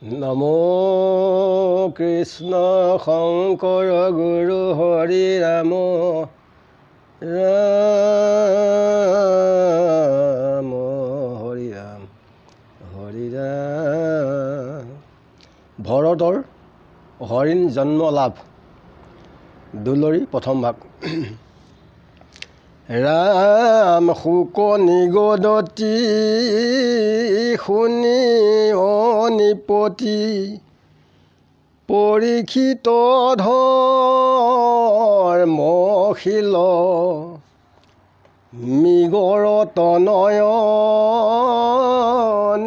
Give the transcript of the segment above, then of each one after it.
নমো কৃষ্ণ শংকৰ গুৰু হৰি ৰাম ৰাম হৰি ৰাম হৰি ৰাম। ভৰতৰ হৰিণ জন্ম লাভ দুলৰী প্ৰথম ভাগ। ৰাম শুক নিগদতি শুনি অনিপতি পৰীক্ষিত ধৰ্মশীল মৃগৰ তনয়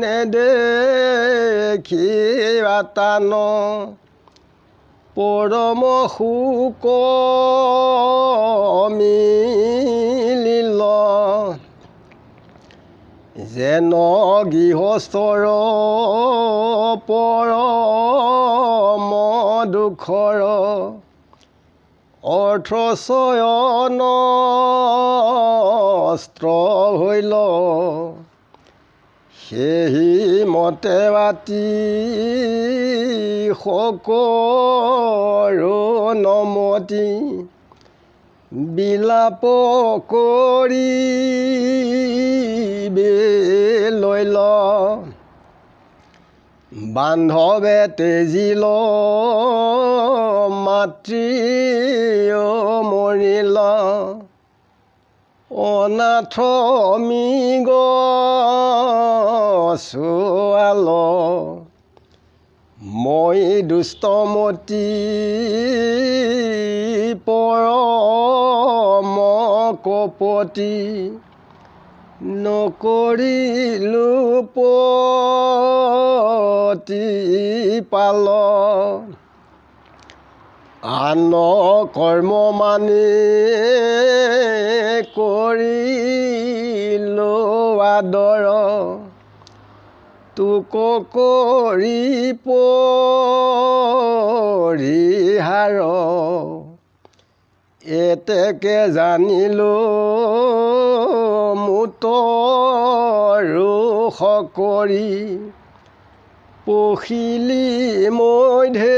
নেদেখি আতান পৰম শুক মিলিল যেন গৃহস্থৰ পৰম দুখৰ অৰ্থচয়ন অস্ত্ৰ হৈল সেহি মতে বাতি সকৰো নমতি বিলাপ কৰি লৈল বান্ধৱে তেজিল মাতৃ মৰিল অনাথ মৃগ চোৱাল মই দুষ্টমতি পৰম কপতি নকৰিলো প্ৰতিপাল আন কৰ্ম মানি কৰিলো আদৰ তোক কৰি পৰিহাৰ এতেকে জানিলো মোতৰো কৰি পখিলি মধ্যে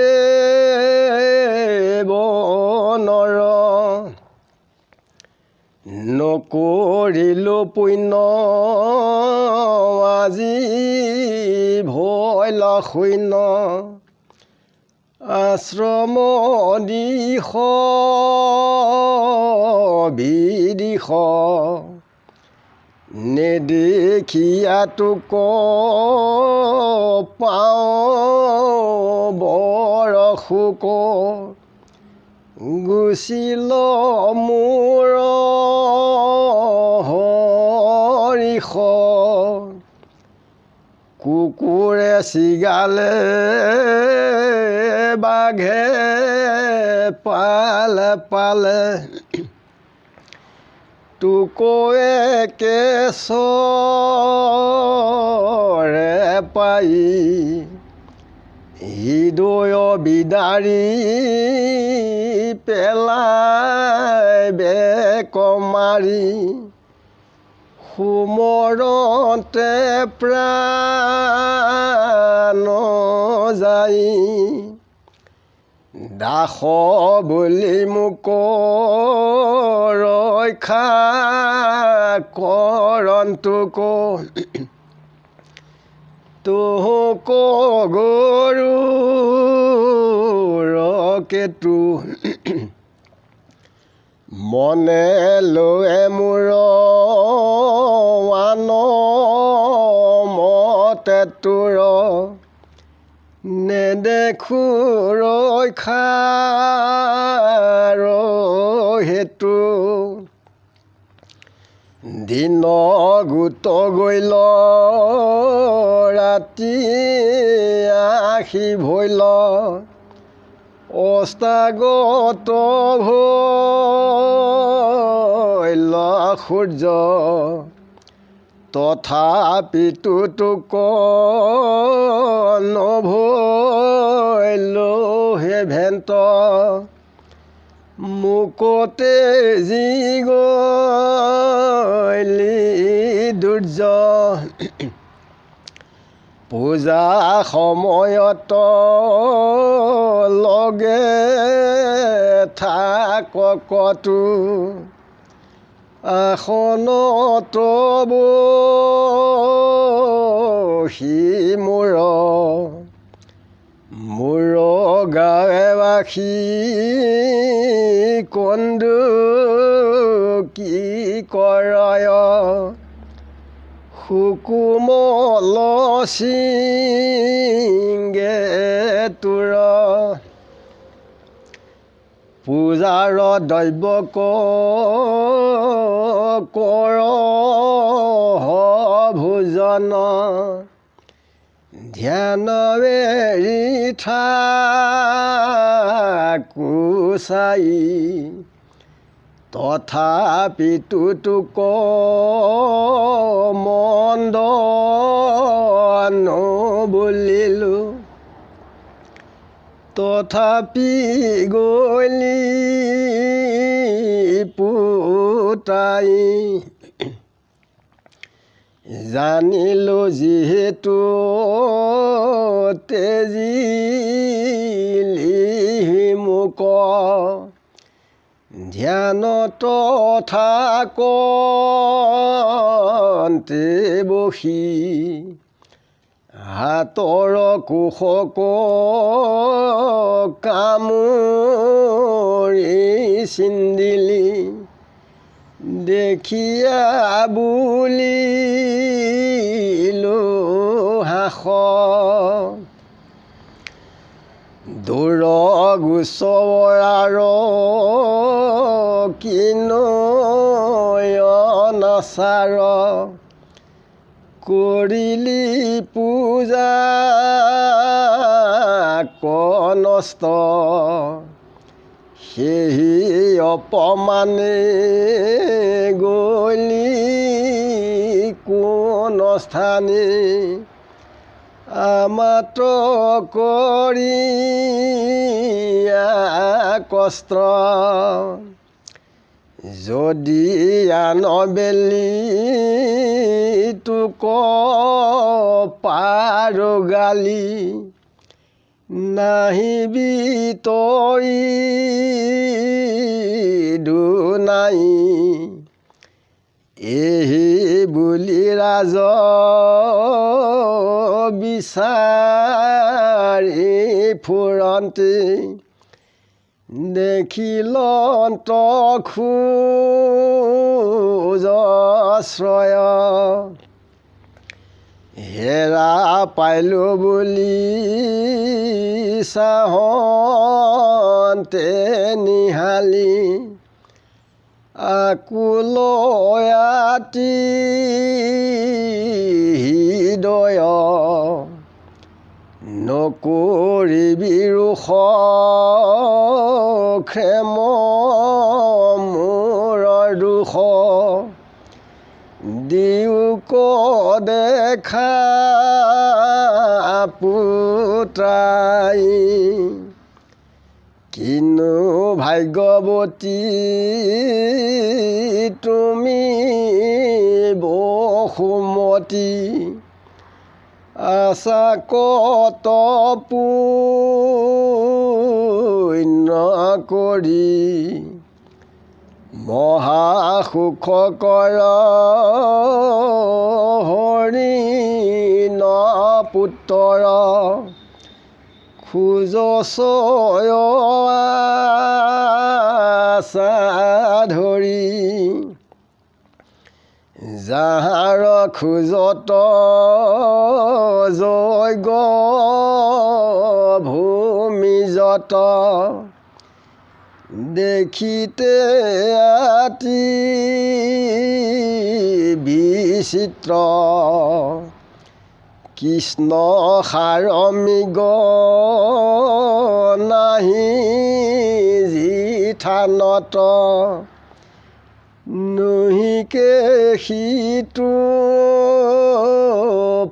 বনৰ নকৰিলো পুণ্য আজি ভৈল শূন্য আশ্ৰম দিশ বিদিশ নেদেখিয়া তোক পাওঁ বৰ শোক গুচিল মোৰ হৰিষ কুকুৰে চিগালে বাঘে পালে পালে তোক একেচৰে পাই হৃদয় বিদাৰি পেলাই বেক মাৰি সুমৰতে প্ৰাণ যাই দাস বুলি মোক ৰক্ষা কৰন্তোক তোক গৰুৰকেতু মনে লৈ মোৰ আন মতে তোৰ নেদেখো ৰক্ষাৰ হেতু দিন গোট গৈ ৰাতি আহি ভৈল অস্তাগত ভৈল সূৰ্য তথাপিতো তোক নভৈলো হে ভেন্ত মুকতে যি গলি দুৰ্য পূজা সময়ত লগে থাককতো আসনত বহি মোৰ গাৱেবাসী কন্দু কি কৰয় সুকুমল সিংগে তোৰ পূজাৰ দৈৱক কৰ ভোজন ধ্যান এৰি থাকো চাই তথাপিতো তোক মন্দ নবুলিলোঁ তথাপি গলি পুতাই জানিলোঁ যিহেতু তেজিলি মোক ধ্যানত থাকন্তে বহি হাতৰ কুশক কামুৰি চিন্দিলি দেখিয়া বুলিলোঁ হাস দূৰ গোচৰাৰ কিনো নাচাৰ কৰিলি পূজা কনষ্ট সেই অপমানে গলি কোন স্থানে আমাত কৰি কষ্ট যদি আনবেলি তোক পাৰো গালি নাহিবি তই দুনাই এহি বুলি ৰাজ বিচাৰি ফুৰন্তে দেখিলত খোজশ্ৰয় হেৰা পাইলোঁ বুলি চাহন্তে নিহালি আকুলয়াতি হৃদয় নকৰিবি ৰোষ ক্ষেম মোৰ দুখ দিওক দেখা পুত্ৰাই কিনো ভাগ্যৱতী তুমি বসুমতী আশা কত পুণ্য কৰি মহাসুখকৰ হৰি ন পুত্ৰ খোজছয় আশা ধৰি যাহাৰ খোজত যজ্ঞ ভূমিজত দেখিতে আতি বিচিত্ৰ কৃষ্ণ সাৰমিগ নাহি যি থানত নহিকে সিটো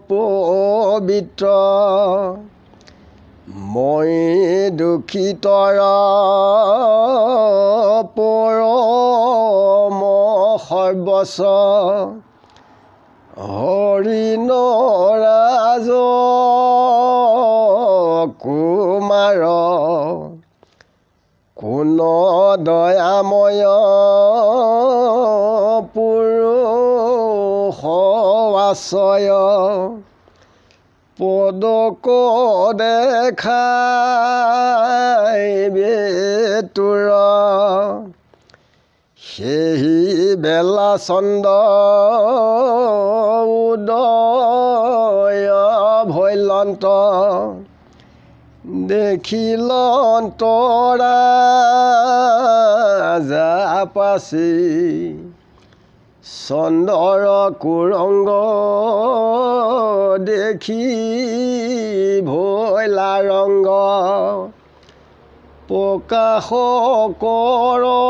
পবিত্ৰ মই দুখিতৰ পৰম সৰ্বস্ব হৰিণ ৰাজ কুমাৰ কোন দয়াময় পুৰুষ আশ্ৰয় পদক দেখাই বেতুৰ সেই বেলা চন্দ্ৰ উদয় ভৈলন্ত দেখিল তৰা জাপাচি চন্দৰ কুৰংগ দেখি ভৈলা ৰংগ প্ৰকাশ কৰন্তে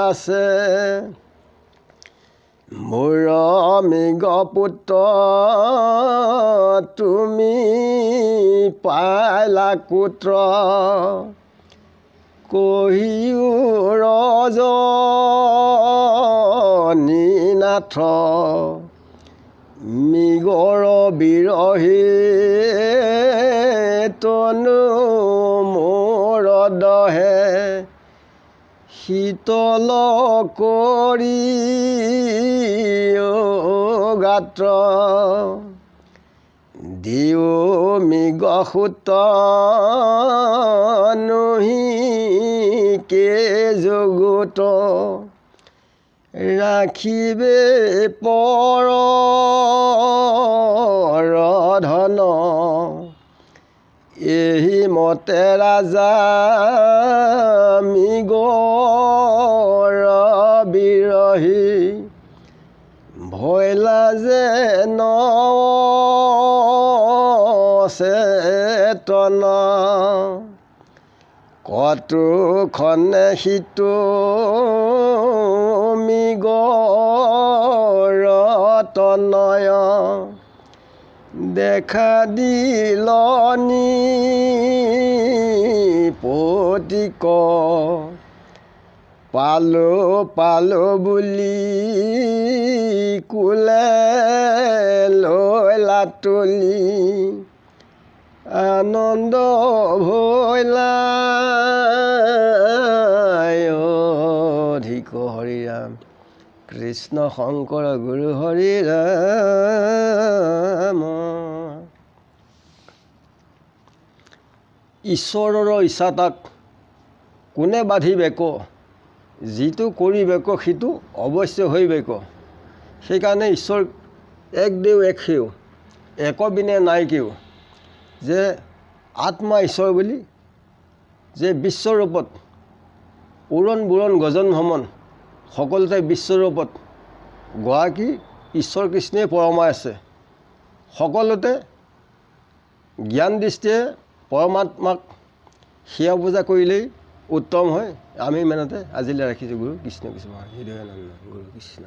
আছে মোৰ মৃগ পুত্ৰ তুমি পালা কুত্ৰ কহিও ৰজনীনাথ মৃগৰ বিৰহী তনু মোৰ দহে শীতল কৰি গাত্ৰ দিও মৃগ সুত নহি কে যুগুত ৰাখিবে পৰ ধন এই মতে ৰাজা মৃগৰ বিৰহী ভৈলা যে নচেতন কতোখনে সিটো মৃগৰ তনয় দেখা দিলনি পতিক পালো পালো বুলি কুলে লৈলা তুলি আনন্দ ভৈলা অধিক হৰি ৰাম কৃষ্ণ শংকৰ গুৰু হৰি ৰাম ঈশ্বৰৰ ইচ্ছা তাক কোনে বাধিবেক যিটো কৰিবেক সিটো অৱশ্য হৈবেক সেইকাৰণে ঈশ্বৰ এক দেও এক সেও একবিনে নাই কেও যে আত্মা ঈশ্বৰ বুলি যে বিশ্বৰূপত উৰণ বুৰণ গজন ভ্ৰমণ সকলোতে বিশ্বৰূপত গৰাকী ঈশ্বৰ কৃষ্ণই পৰমাই আছে সকলোতে জ্ঞান দৃষ্টিয়ে পৰমাত্মাক সেৱা পূজা কৰিলেই উত্তম হয় আমি ইমানতে আজিলৈ ৰাখিছোঁ গুৰু কৃষ্ণ কৃষ্ণ হৃদয়ানন্দ গুৰু কৃষ্ণ